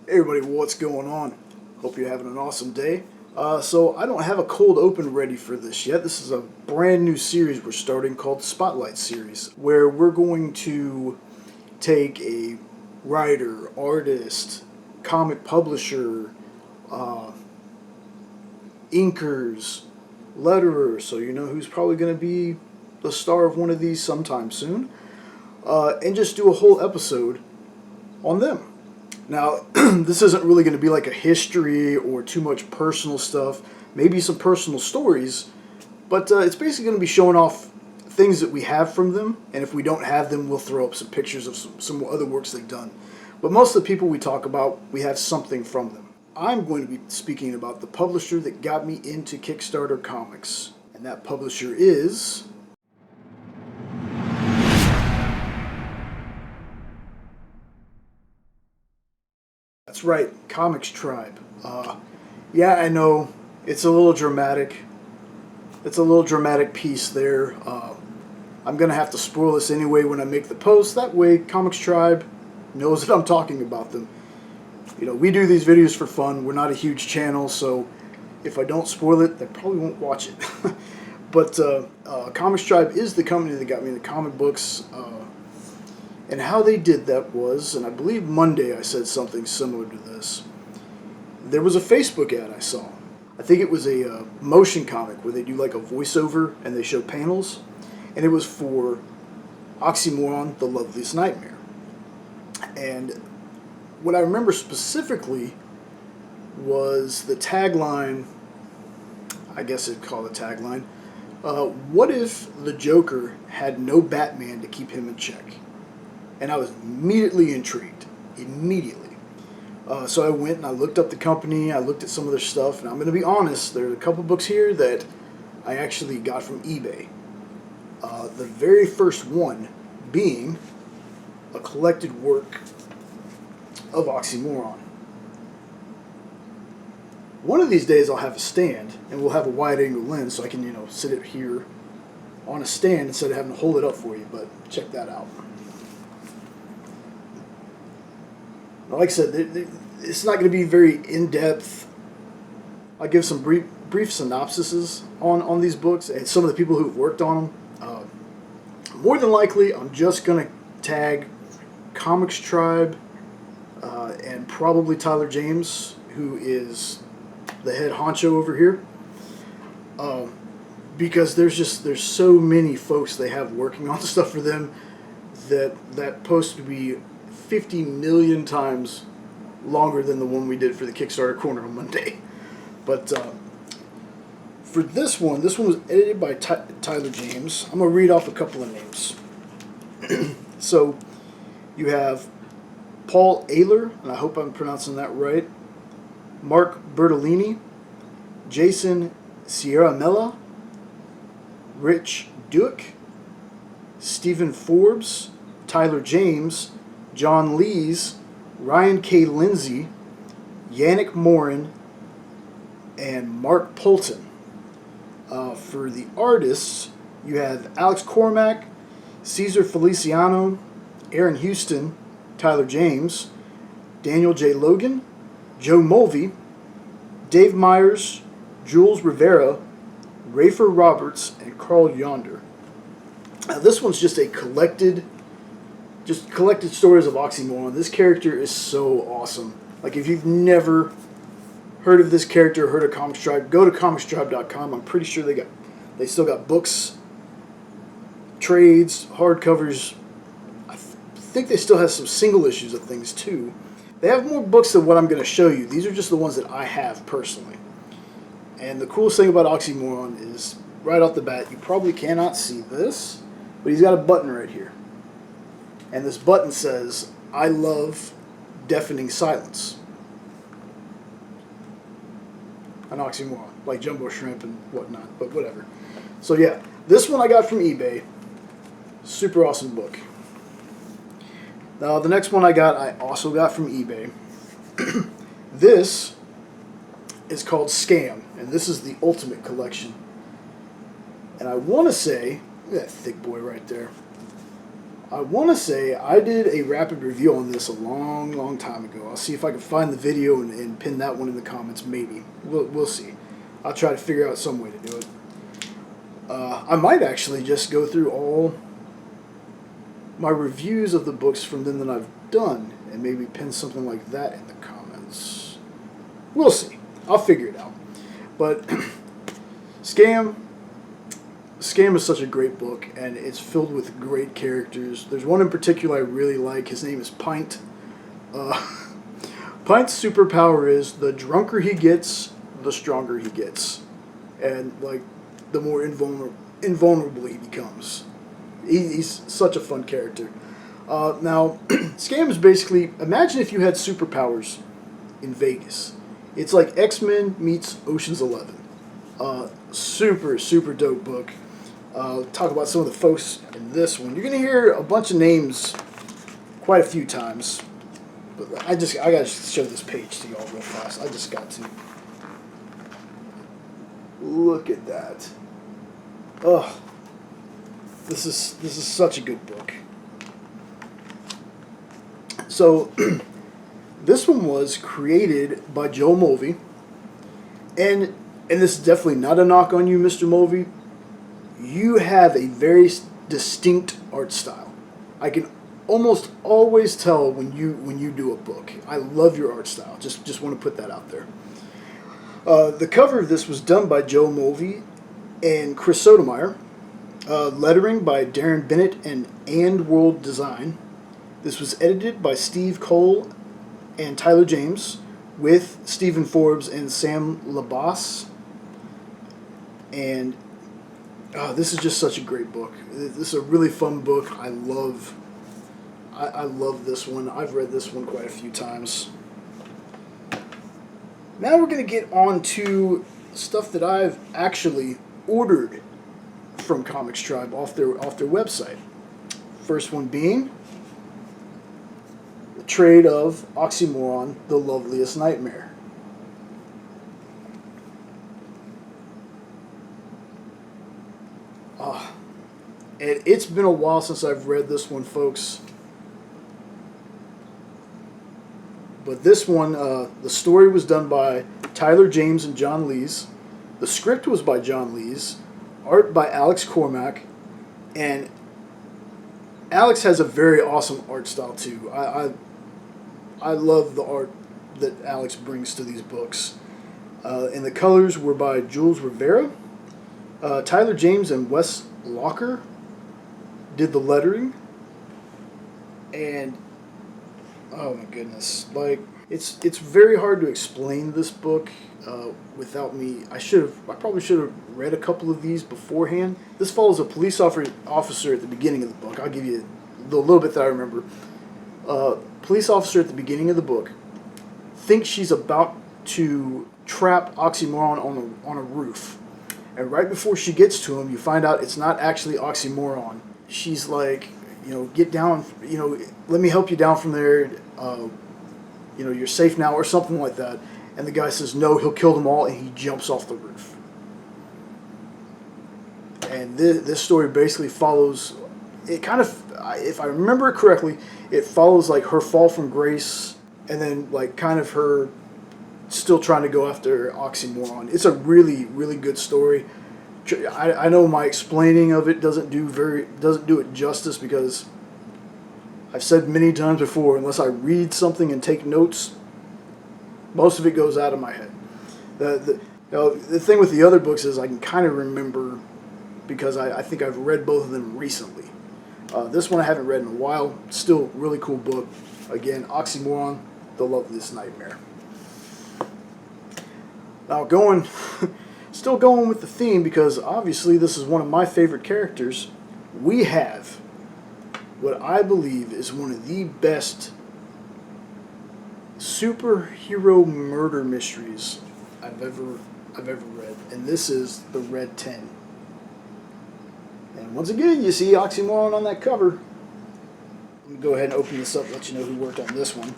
Hey everybody, what's going on? Hope you're having an awesome day. So I don't have a cold open ready for this yet. This is a brand new series we're starting called the Spotlight Series, where we're going to take a writer, artist, comic publisher, inkers, letterer, so you know who's probably going to be the star of one of these sometime soon, and just do a whole episode on them. Now, this isn't really going to be like a history or too much personal stuff, maybe some personal stories, but it's basically going to be showing off things that we have from them, and if we don't have them, we'll throw up some pictures of some other works they've done. But most of the people we talk about, we have something from them. I'm going to be speaking about the publisher that got me into Kickstarter comics, and that publisher is... That's right, Comixtribe. Yeah, I know, it's a little dramatic. It's a little dramatic piece there. I'm going to have to spoil this anyway when I make the post. That way, Comixtribe knows that I'm talking about them. You know, we do these videos for fun. We're not a huge channel, so if I don't spoil it, they probably won't watch it. But Comixtribe is the company that got me into comic books. And how they did that was, and I believe Monday I said something similar to this. There was a Facebook ad I saw. I think it was a motion comic where they do like a voiceover and they show panels. And it was for Oxymoron, The Loveliest Nightmare. And what I remember specifically was the tagline, I guess it'd call it a tagline, what if the Joker had no Batman to keep him in check? And I was immediately intrigued. Immediately. So I went and I looked up the company, I looked at some of their stuff, and I'm going to be honest, there's a couple books here that I actually got from eBay. The very first one being a collected work of Oxymoron. One of these days I'll have a stand, and we'll have a wide-angle lens so I can, sit it here on a stand instead of having to hold it up for you, but check that out. Like I said, it's not going to be very in-depth. I'll give some brief synopsises on these books and some of the people who've worked on them. More than likely, I'm just going to tag Comixtribe and probably Tyler James, who is the head honcho over here. Because there's so many folks they have working on stuff for them that post would be 50 million times longer than the one we did for the Kickstarter corner on Monday. But for this one was edited by Tyler James. I'm going to read off a couple of names. So you have Paul Ayler, and I hope I'm pronouncing that right, Mark Bertolini, Jason Sierramella, Rich Duick, Stephen Forbes, Tyler James, John Lees, Ryan K. Lindsay, Yannick Morin, and Mark Polton. For the artists, you have Alex Cormack, Cesar Feliciano, Aaron Houston, Tyler James, Daniel J. Logan, Joe Mulvey, Dave Myers, Jules Rivera, Rafer Roberts, and Carl Yonder. Now, this one's just a collected stories of Oxymoron. This character is so awesome. Like, if you've never heard of this character, heard of Comixtribe, go to comixtribe.com. I'm pretty sure they still got books, trades, hardcovers. I think they still have some single issues of things too. They have more books than what I'm going to show you. These are just the ones that I have personally. And the coolest thing about Oxymoron is, right off the bat, you probably cannot see this, but he's got a button right here. And this button says, I love deafening silence. An oxymoron, like jumbo shrimp and whatnot, but whatever. So yeah, this one I got from eBay. Super awesome book. Now the next one I also got from eBay. This is called Scam, and this is the Ultimate Collection. And I want to say, look at that thick boy right there. I want to say I did a rapid review on this a long time ago. I'll see if I can find the video and pin that one in the comments, maybe. We'll see. I'll try to figure out some way to do it. I might actually just go through all my reviews of the books from them that I've done and maybe pin something like that in the comments. We'll see. I'll figure it out. But Scam is such a great book, and it's filled with great characters. There's one in particular I really like. His name is Pint. Pint's superpower is the drunker he gets, the stronger he gets. And, like, the more invulnerable he becomes. He's such a fun character. Now, Scam is basically, imagine if you had superpowers in Vegas. It's like X-Men meets Ocean's 11. Super dope book. Talk about some of the folks in this one. You're going to hear a bunch of names quite a few times. But I got to show this page to y'all real fast. I just got to. Look at that. Oh, this is such a good book. So, this one was created by Joe Mulvey, and this is definitely not a knock on you, Mr. Mulvey. You have a very distinct art style. I can almost always tell when you do a book. I love your art style. Just want to put that out there. The cover of this was done by Joe Mulvey and Chris Sotomayor. Lettering by Darren Bennett and World Design. This was edited by Steve Cole and Tyler James with Stephen Forbes and Sam Labas. And this is just such a great book. This is a really fun book. I love this one. I've read this one quite a few times. Now we're going to get on to stuff that I've actually ordered from Comixtribe off their website. First one being the trade of Oxymoron, The Loveliest Nightmare. And it's been a while since I've read this one, folks. But this one, the story was done by Tyler James and John Lees. The script was by John Lees. Art by Alex Cormack. And Alex has a very awesome art style, too. I love the art that Alex brings to these books. And the colors were by Jules Rivera. Tyler James and Wes Locker did the lettering. And oh my goodness, like it's very hard to explain this book without me. I probably should have read a couple of these beforehand. This follows a police officer at the beginning of the book. I'll give you the little bit that I remember. Police officer at the beginning of the book thinks she's about to trap Oxymoron on a roof. And right before she gets to him, you find out it's not actually Oxymoron. She's like, get down, let me help you down from there. You're safe now, or something like that. And the guy says, no, he'll kill them all, and he jumps off the roof. And this story basically follows, it kind of, if I remember it correctly, it follows like her fall from grace, and then like kind of her still trying to go after Oxymoron. It's a really, really good story. I know my explaining of it doesn't do it justice, because I've said many times before, unless I read something and take notes, most of it goes out of my head. The thing with the other books is I can kind of remember, because I think I've read both of them recently. This one I haven't read in a while. Still really cool book. Again, Oxymoron, The Loveliest Nightmare. Now still going with the theme, because obviously this is one of my favorite characters. We have what I believe is one of the best superhero murder mysteries I've ever read, and this is The Red 10. And once again, you see Oxymoron on that cover. Let me go ahead and open this up, let you know who worked on this one.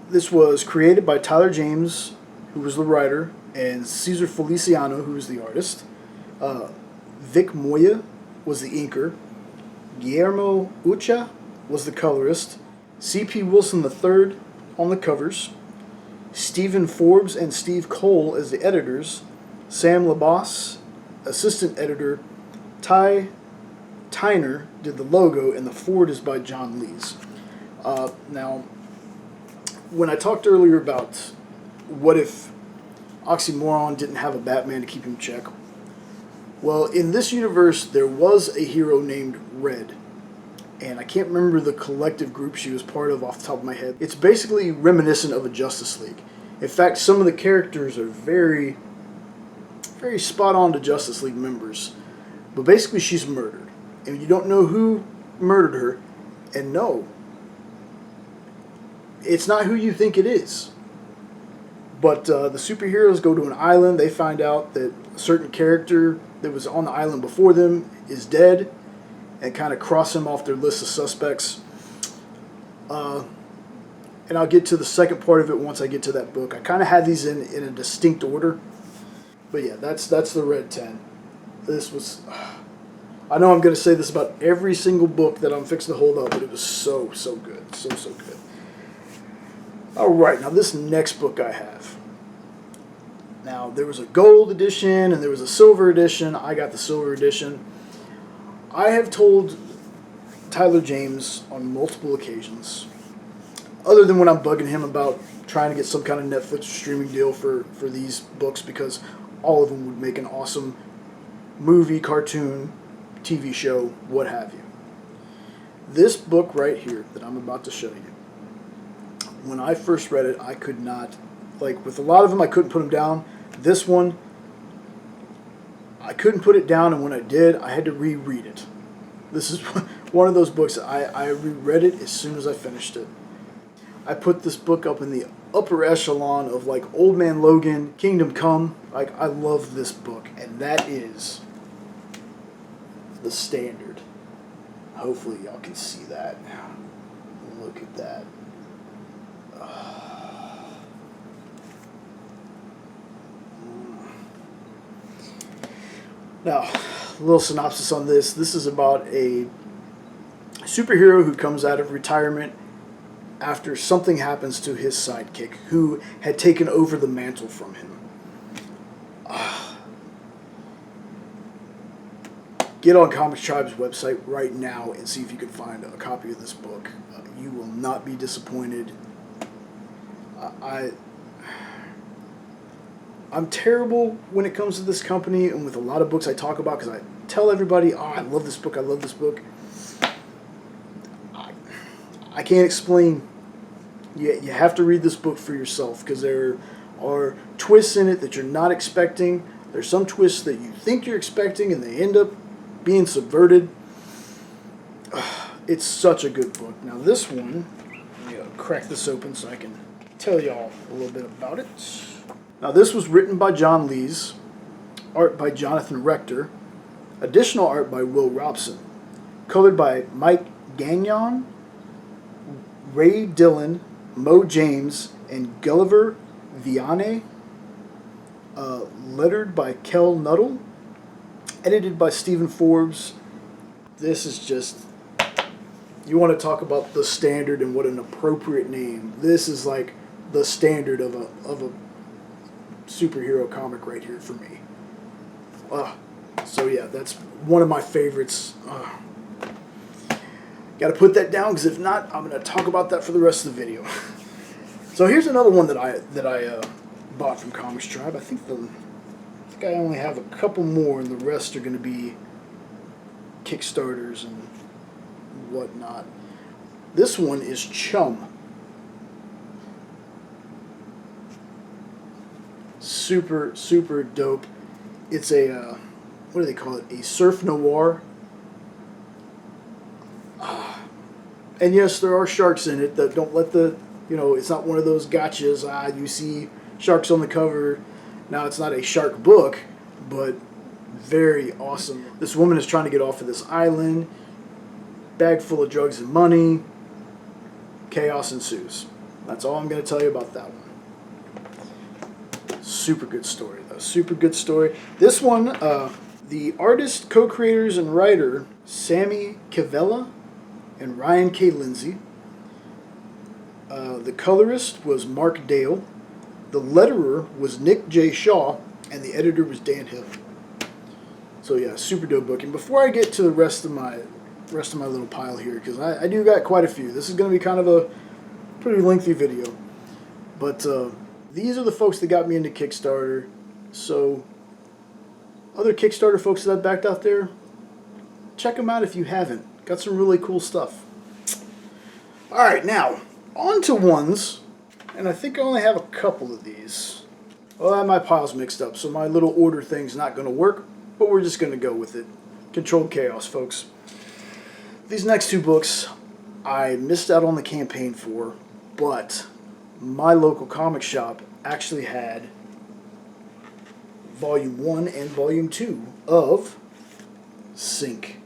This was created by Tyler James, who was the writer, and Cesar Feliciano, who was the artist. Vic Moya was the inker. Guillermo Ucha was the colorist. C.P. Wilson III on the covers. Stephen Forbes and Steve Cole as the editors. Sam Labos, assistant editor. Ty Tyner did the logo, and the forward is by John Lees. Now, when I talked earlier about what if Oxymoron didn't have a Batman to keep him in check, well, in this universe, there was a hero named Red, and I can't remember the collective group she was part of off the top of my head. It's basically reminiscent of a Justice League. In fact, some of the characters are very, very spot on to Justice League members. But basically, she's murdered, and you don't know who murdered her, and no, it's not who you think it is. But the superheroes go to an island. They find out that a certain character that was on the island before them is dead, and kind of cross him off their list of suspects. And I'll get to the second part of it once I get to that book. I kind of had these in a distinct order. But yeah, that's the Red 10. This was... I know I'm going to say this about every single book that I'm fixing to hold up, but it was so good. So good. Alright, now this next book I have. Now, there was a gold edition and there was a silver edition. I got the silver edition. I have told Tyler James on multiple occasions, other than when I'm bugging him about trying to get some kind of Netflix streaming deal for these books, because all of them would make an awesome movie, cartoon, TV show, what have you. This book right here that I'm about to show you, when I first read it, I could not, like with a lot of them, I couldn't put them down. This one, I couldn't put it down, and when I did, I had to reread it. This is one of those books, I reread it as soon as I finished it. I put this book up in the upper echelon of like Old Man Logan, Kingdom Come. Like, I love this book, and that is The Standard. Hopefully y'all can see that. Look at that. Now, a little synopsis on this. This is about a superhero who comes out of retirement after something happens to his sidekick, who had taken over the mantle from him. Get on Comixtribe's website right now and see if you can find a copy of this book. You will not be disappointed. I'm terrible when it comes to this company and with a lot of books I talk about, because I tell everybody, oh, I love this book, I love this book. I can't explain. You have to read this book for yourself, because there are twists in it that you're not expecting. There's some twists that you think you're expecting and they end up being subverted. It's such a good book. Now this one, let me crack this open so I can tell y'all a little bit about it. Now this was written by John Lees, art by Jonathan Rector, additional art by Will Robson, colored by Mike Gagnon, Ray Dillon, Mo James, and Gulliver Vianney, lettered by Kel Nuttall, edited by Stephen Forbes. This is just, you want to talk about The Standard and what an appropriate name. This is like the standard of a superhero comic right here for me. So yeah, that's one of my favorites. Got to put that down, because if not, I'm going to talk about that for the rest of the video. So here's another one that I bought from Comixtribe. I think I only have a couple more, and the rest are going to be Kickstarters and whatnot. This one is Chum. Super dope. It's a what do they call it? A surf noir. And yes, there are sharks in it. That don't let the, it's not one of those gotchas. You see sharks on the cover. Now, it's not a shark book, but very awesome. This woman is trying to get off of this island. Bag full of drugs and money. Chaos ensues. That's all I'm going to tell you about that one. Super good story, though. Super good story. This one, The artist, co-creators, and writer, Sammy Cavella and Ryan K. Lindsay. The colorist was Mark Dale. The letterer was Nick J. Shaw, and the editor was Dan Hill. So yeah, super dope book. And before I get to the rest of my little pile here, because I do got quite a few. This is going to be kind of a pretty lengthy video. But these are the folks that got me into Kickstarter. So other Kickstarter folks that I've backed out there, check them out if you haven't. Got some really cool stuff. Alright, now, on to ones. And I think I only have a couple of these. Well, my pile's mixed up, so my little order thing's not going to work. But we're just going to go with it. Controlled chaos, folks. These next two books, I missed out on the campaign for. But my local comic shop actually had Volume 1 and Volume 2 of Sync.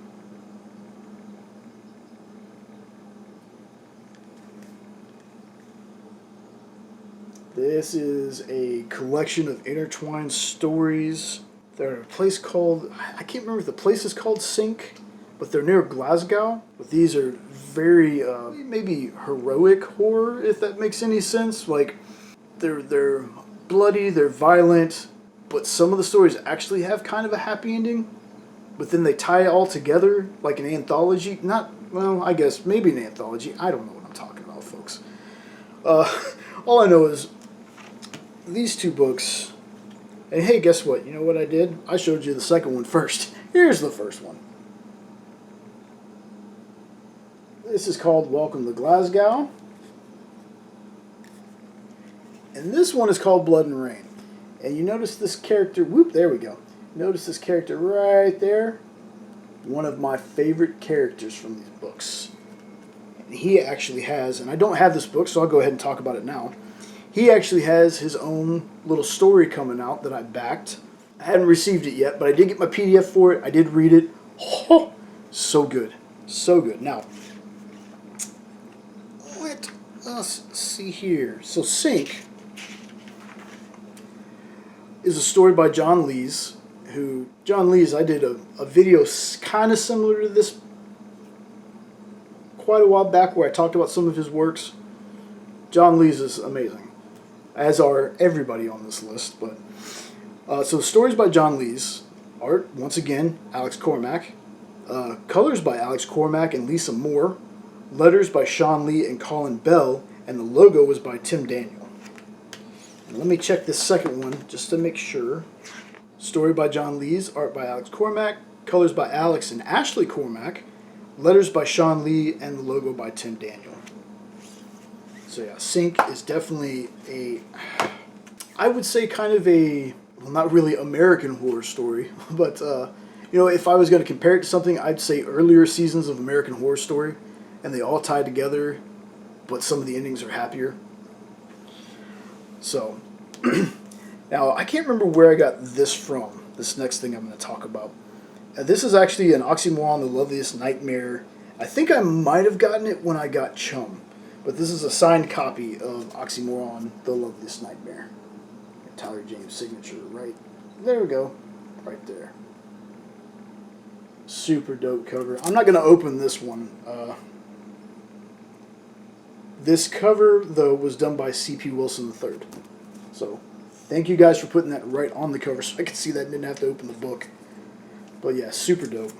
This is a collection of intertwined stories. They're at a place called, I can't remember if the place is called Sync, but they're near Glasgow. But these are very, maybe heroic horror, if that makes any sense. Like, they're bloody, they're violent, but some of the stories actually have kind of a happy ending. But then they tie it all together like an anthology. Not, well, I guess maybe an anthology. I don't know what I'm talking about, folks. All I know is these two books. And hey, guess what? You know what I did? I showed you the second one first. Here's the first one. This is called Welcome to Glasgow. And this one is called Blood and Rain. And you notice this character, whoop, there we go. Notice this character right there. One of my favorite characters from these books. And he actually has, and I don't have this book, so I'll go ahead and talk about it now. He actually has his own little story coming out that I backed. I hadn't received it yet, but I did get my PDF for it. I did read it. Oh, so good. So good. Now, let us see here. So Sync is a story by John Lees, who, John Lees, I did a video kind of similar to this quite a while back where I talked about some of his works. John Lees is amazing, as are everybody on this list. But so stories by John Lees, art, once again, Alex Cormack, colors by Alex Cormack and Lisa Moore, letters by Sean Lee and Colin Bell, and the logo was by Tim Daniel. And let me check this second one just to make sure. Story by John Lees, art by Alex Cormack, colors by Alex and Ashley Cormack, letters by Sean Lee, and the logo by Tim Daniel. So yeah, Sync is definitely a, I would say kind of a, well, not really American horror story, but you know, if I was going to compare it to something, I'd say earlier seasons of American Horror Story, and they all tie together, but some of the endings are happier. So, now I can't remember where I got this from, this next thing I'm going to talk about. This is actually an Oxymoron, The Loveliest Nightmare. I think I might have gotten it when I got Chum, but this is a signed copy of Oxymoron, The Loveliest Nightmare. Tyler James' signature right there we go, right there. Super dope cover. I'm not going to open this one. This cover, though, was done by C.P. Wilson III. So, thank you guys for putting that right on the cover so I could see that and didn't have to open the book. But yeah, super dope.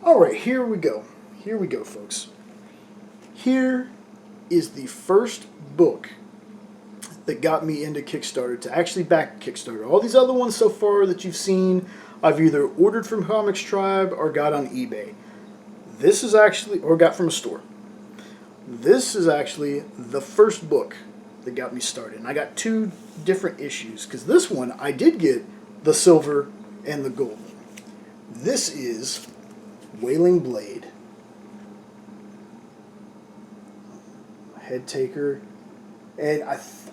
Alright, here we go. Here we go, folks. Here is the first book that got me into Kickstarter, to actually back Kickstarter. All these other ones so far that you've seen, I've either ordered from Comixtribe or got on eBay. This is actually, or got from a store. This is actually the first book that got me started. And I got two different issues, because this one, I did get the silver and the gold. This is Wailing Blade. Head taker. And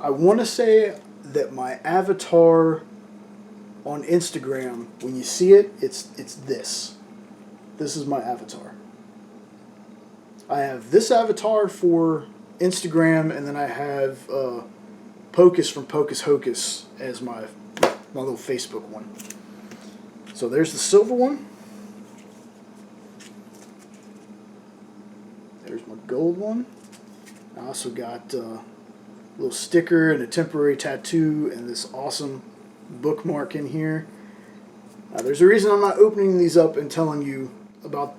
I want to say that my avatar on Instagram, when you see it, it's this. This is my avatar. I have this avatar for Instagram, and then I have Pocus from Pocus Hocus as my little Facebook one. So there's the silver one. There's my gold one. I also got a little sticker and a temporary tattoo and this awesome bookmark in here. There's a reason I'm not opening these up and telling you about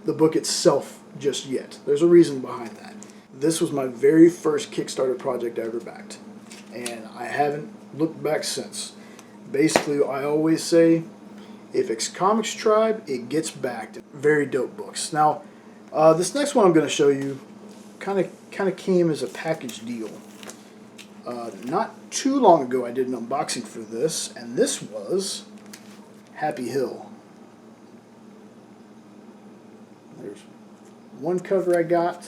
the book itself just yet. There's a reason behind that. This was my very first Kickstarter project I ever backed, and I haven't looked back since. Basically, I always say, if it's Comixtribe, it gets backed. Very dope books. Now, this next one I'm going to show you kind of came as a package deal. Not too long ago, I did an unboxing for this, and this was Happy Hill. There's one cover I got.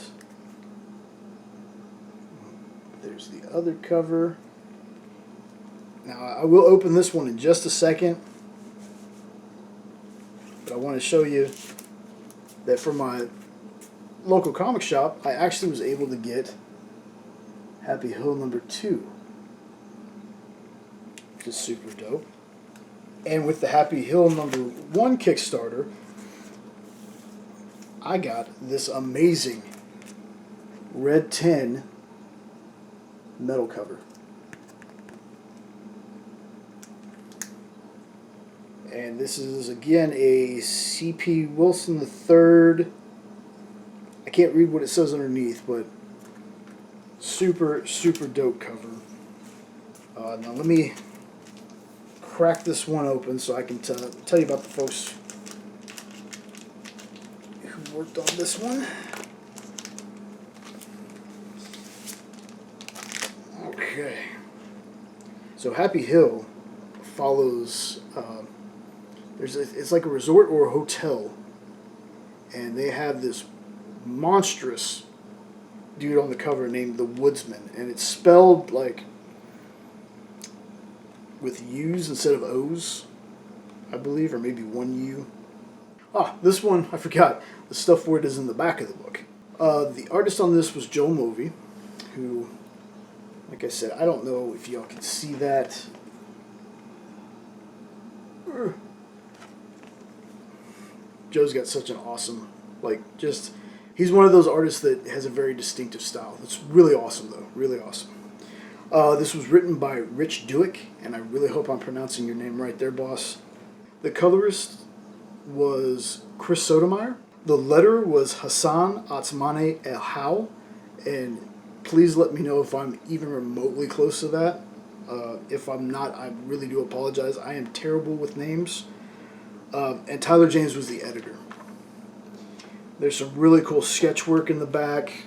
There's the other cover. Now, I will open this one in just a second, but I want to show you that for my local comic shop, I actually was able to get Happy Hill #2, which is super dope. And with the Happy Hill #1 Kickstarter, I got this amazing red tin metal cover. And this is, again, a C.P. Wilson III. I can't read what it says underneath, but super, super dope cover. Now let me crack this one open so I can tell you about the folks who worked on this one. Okay. So Happy Hill follows, it's like a resort or a hotel, and they have this monstrous dude on the cover named the Woodsman, and it's spelled like with U's instead of O's, I believe, or maybe one U. This one, I forgot, the stuff for it is in the back of the book. The artist on this was Joe Movie, who, like I said, I don't know if y'all can see that. Joe's got such an awesome, he's one of those artists that has a very distinctive style. It's really awesome, though. Really awesome. This was written by Rich Duick, and I really hope I'm pronouncing your name right there, boss. The colorist was Chris Sotomayor. The letterer was Hassan Atzmane El How, and please let me know if I'm even remotely close to that. If I'm not, I really do apologize. I am terrible with names. And Tyler James was the editor. There's some really cool sketch work in the back.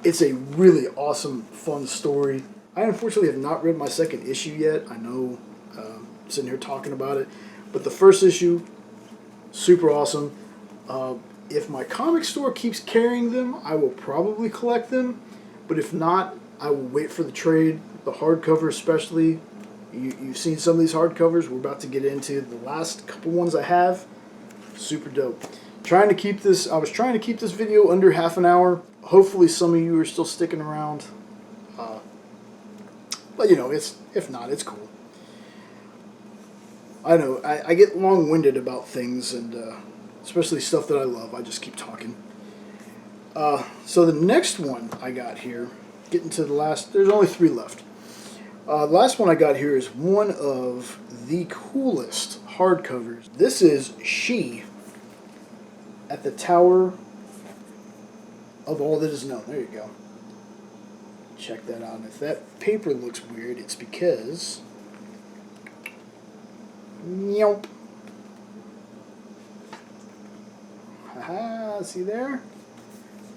It's a really awesome, fun story. I unfortunately have not read my second issue yet. I know, sitting here talking about it. But the first issue, super awesome. If my comic store keeps carrying them, I will probably collect them. But if not, I will wait for the trade. The hardcover especially. You've seen some of these hardcovers. We're about to get into the last couple ones I have. Super dope. I was trying to keep this video under half an hour. Hopefully some of you are still sticking around. But you know, if not, it's cool. I know, I get long-winded about things, and especially stuff that I love. I just keep talking. So the next one I got here, getting to the last, there's only 3 left. The last one I got here is one of the coolest hardcovers. This is She at the Tower of All That Is Known. There you go. Check that out. And if that paper looks weird, it's because... Nope. Haha, see there?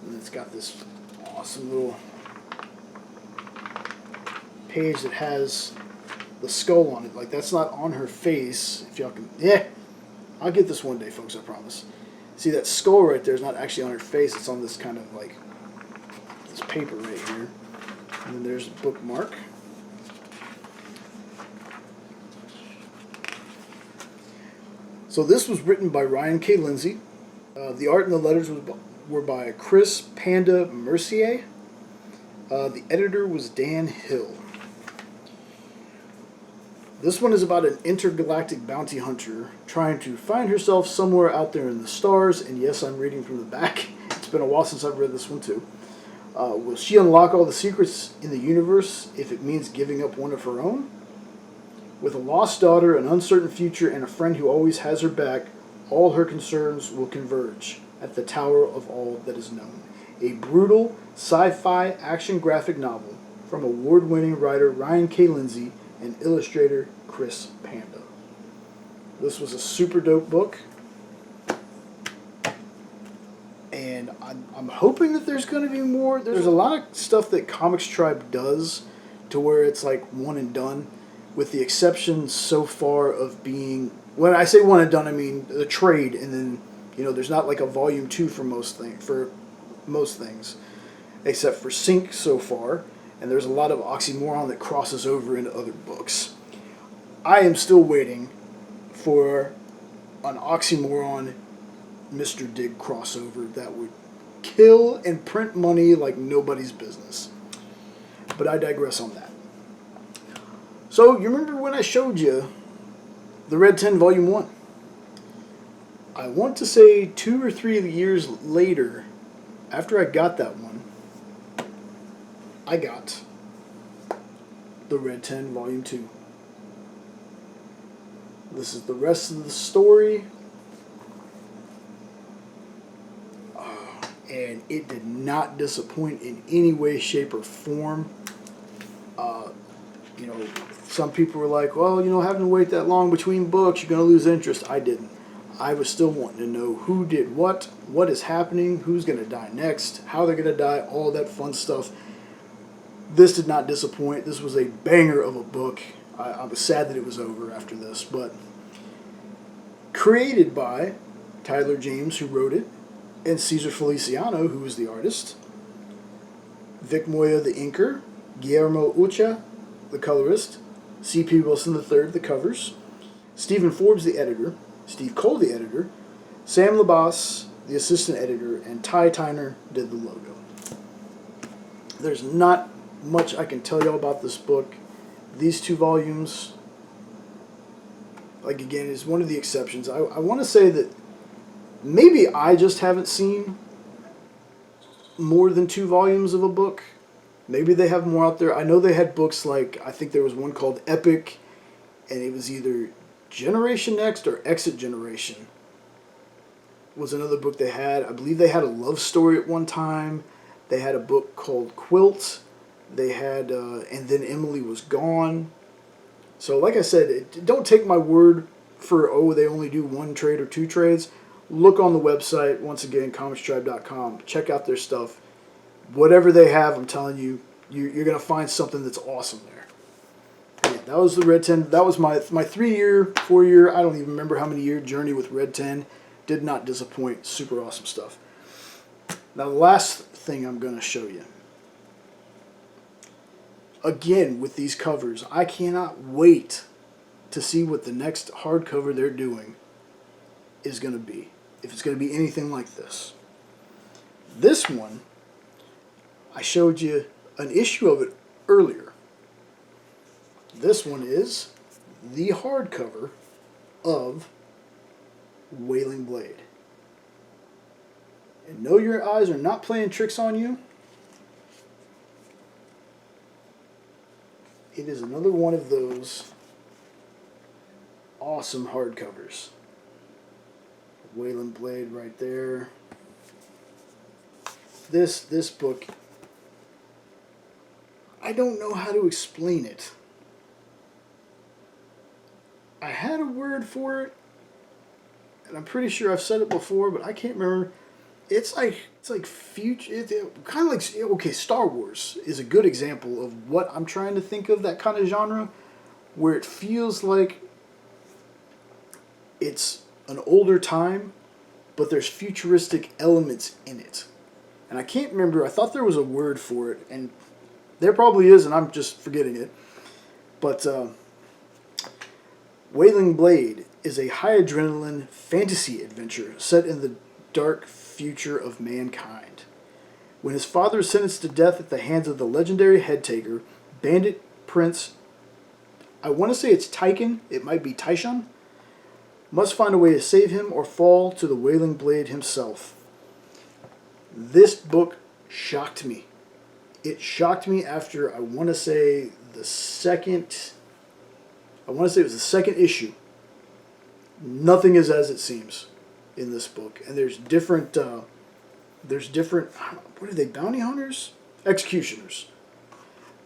And it's got this awesome little page that has the skull on it. Like, that's not on her face. If y'all can... Yeah! I'll get this one day, folks, I promise. See, that skull right there is not actually on her face. It's on this kind of, like, this paper right here. And then there's a bookmark. So this was written by Ryan K. Lindsay. The art and the letters were by Chris Panda Mercier. The editor was Dan Hill. This one is about an intergalactic bounty hunter trying to find herself somewhere out there in the stars. And yes, I'm reading from the back. It's been a while since I've read this one too. Will she unlock all the secrets in the universe if it means giving up one of her own? With a lost daughter, an uncertain future, and a friend who always has her back, all her concerns will converge at the Tower of All That Is Known. A brutal sci-fi action graphic novel from award-winning writer Ryan K. Lindsay and illustrator Chris Panda. This was a super dope book. And I'm hoping that there's going to be more. There's a lot of stuff that Comixtribe does to where it's like one and done, with the exception so far of being, when I say one and done, I mean the trade, and then, you know, there's not like a volume 2 for most things, except for Sync so far, and there's a lot of Oxymoron that crosses over into other books. I am still waiting for an Oxymoron Mr. Dig crossover that would kill and print money like nobody's business. But I digress on that. So, you remember when I showed you the Red 10 Volume 1? I want to say 2 or 3 years later, after I got that one, I got the Red 10 Volume 2. This is the rest of the story. And it did not disappoint in any way, shape, or form. You know, some people were like, well, you know, having to wait that long between books, you're going to lose interest. I didn't. I was still wanting to know who did what is happening, who's going to die next, how they're going to die, all that fun stuff. This did not disappoint. This was a banger of a book. I was sad that it was over after this, but created by Tyler James, who wrote it, and Cesar Feliciano, who was the artist, Vic Moya, the inker, Guillermo Ucha, the colorist, C.P. Wilson III, the covers, Stephen Forbes, the editor, Steve Cole, the editor, Sam Labas, the assistant editor, and Ty Tyner did the logo. There's not much I can tell y'all about this book. These 2 volumes, like again, is one of the exceptions. I want to say that maybe I just haven't seen more than 2 volumes of a book. Maybe they have more out there. I know they had books like, I think there was one called Epic, and it was either Generation Next or Exit Generation was another book they had. I believe they had a love story at one time. They had a book called Quilt. They had, and then Emily Was Gone. So like I said, don't take my word for, oh, they only do 1 trade or 2 trades. Look on the website, once again, comixtribe.com. Check out their stuff. Whatever they have, I'm telling you, you're going to find something that's awesome there. Yeah, that was the Red 10. That was my 3-year, 4-year, I don't even remember how many year journey with Red 10. Did not disappoint. Super awesome stuff. Now, the last thing I'm going to show you. Again, with these covers, I cannot wait to see what the next hardcover they're doing is going to be. If it's going to be anything like this. This one, I showed you an issue of it earlier. This one is the hardcover of Wailing Blade. And no, your eyes are not playing tricks on you. It is another one of those awesome hardcovers. Wailing Blade right there. This book, I don't know how to explain it. I had a word for it, and I'm pretty sure I've said it before, but I can't remember. It's like future. Kind of like, okay, Star Wars is a good example of what I'm trying to think of. That kind of genre, where it feels like it's an older time, but there's futuristic elements in it. And I can't remember. I thought there was a word for it, and there probably is, and I'm just forgetting it. But Wailing Blade is a high adrenaline fantasy adventure set in the dark future of mankind. When his father is sentenced to death at the hands of the legendary Headtaker, bandit prince I want to say it's Tyken. It might be Taishan. Must find a way to save him or fall to the Wailing Blade himself. This book shocked me. It shocked me after, I want to say, the second issue. Nothing is as it seems in this book. And there's different, what are they, bounty hunters? Executioners.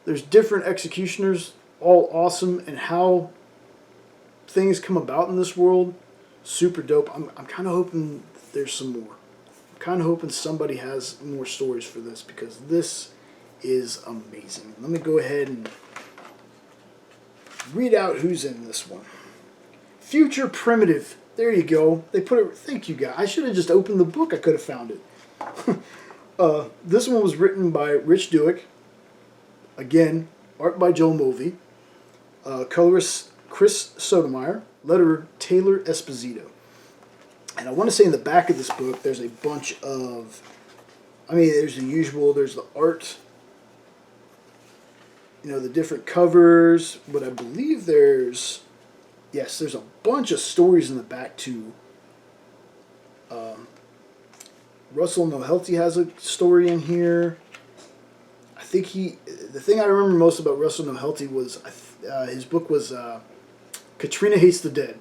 There's different executioners, all awesome, and how things come about in this world, super dope. I'm kind of hoping there's some more. I'm kind of hoping somebody has more stories for this, because this is amazing. Let me go ahead and read out who's in this one. Future Primitive. There you go. They put it. Thank you, guys. I should have just opened the book. I could have found it. This one was written by Rich Douek. Again, art by Joel Mulvey. Colorist Chris Sotomayor. Letterer Taylor Esposito. And I want to say in the back of this book, there's a bunch of, there's the usual. There's the art. The different covers. But I believe there's a bunch of stories in the back too. Russell Nohelty has a story in here. I think the thing I remember most about Russell Nohelty was his book was Katrina Hates the Dead.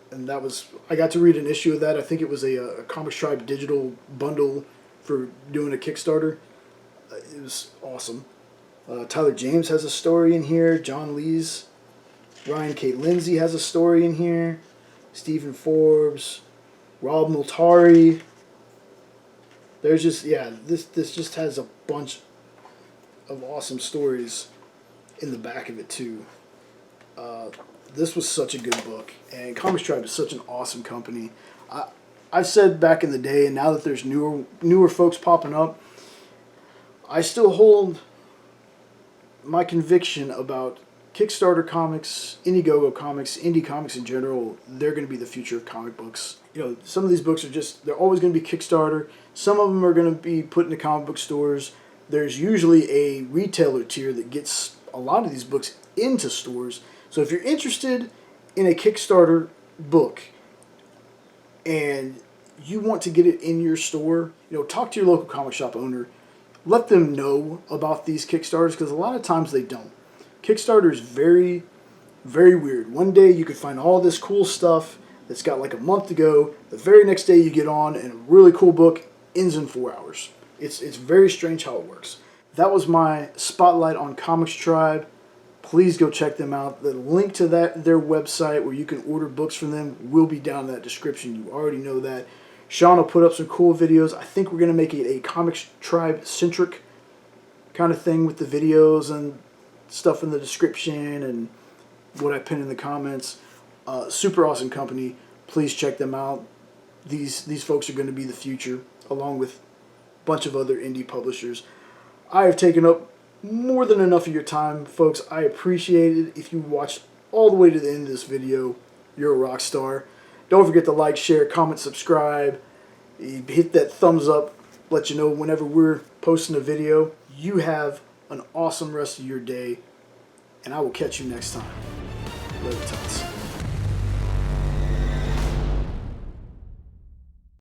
And I got to read an issue of that. I think it was a Comixtribe digital bundle for doing a Kickstarter. It was awesome. Tyler James has a story in here. John Lees. Ryan K. Lindsay has a story in here. Stephen Forbes. Rob Multari. There's just, this just has a bunch of awesome stories in the back of it too. This was such a good book, and Comixtribe is such an awesome company. I've said back in the day, and now that there's newer folks popping up, I still hold my conviction about Kickstarter comics, Indiegogo comics, indie comics in general. They're going to be the future of comic books. Some of these books they're always going to be Kickstarter. Some of them are going to be put into comic book stores. There's usually a retailer tier that gets a lot of these books into stores. So if you're interested in a Kickstarter book and you want to get it in your store, talk to your local comic shop owner. Let them know about these Kickstarters, because a lot of times they don't. Kickstarter is very, very weird. One day you could find all this cool stuff that's got like a month to go. The very next day you get on, and a really cool book ends in 4 hours. It's very strange how it works. That was my spotlight on Comixtribe. Please go check them out. The link to their website where you can order books from them will be down in that description. You already know that. Sean will put up some cool videos. I think we're going to make it a Comixtribe-centric kind of thing with the videos and stuff in the description and what I pin in the comments. Super awesome company. Please check them out. These folks are going to be the future, along with a bunch of other indie publishers. I have taken up more than enough of your time, folks. I appreciate it. If you watched all the way to the end of this video, you're a rock star. Don't forget to like, share, comment, subscribe. Hit that thumbs up. Let you know whenever we're posting a video. You have an awesome rest of your day, and I will catch you next time. Later, tots.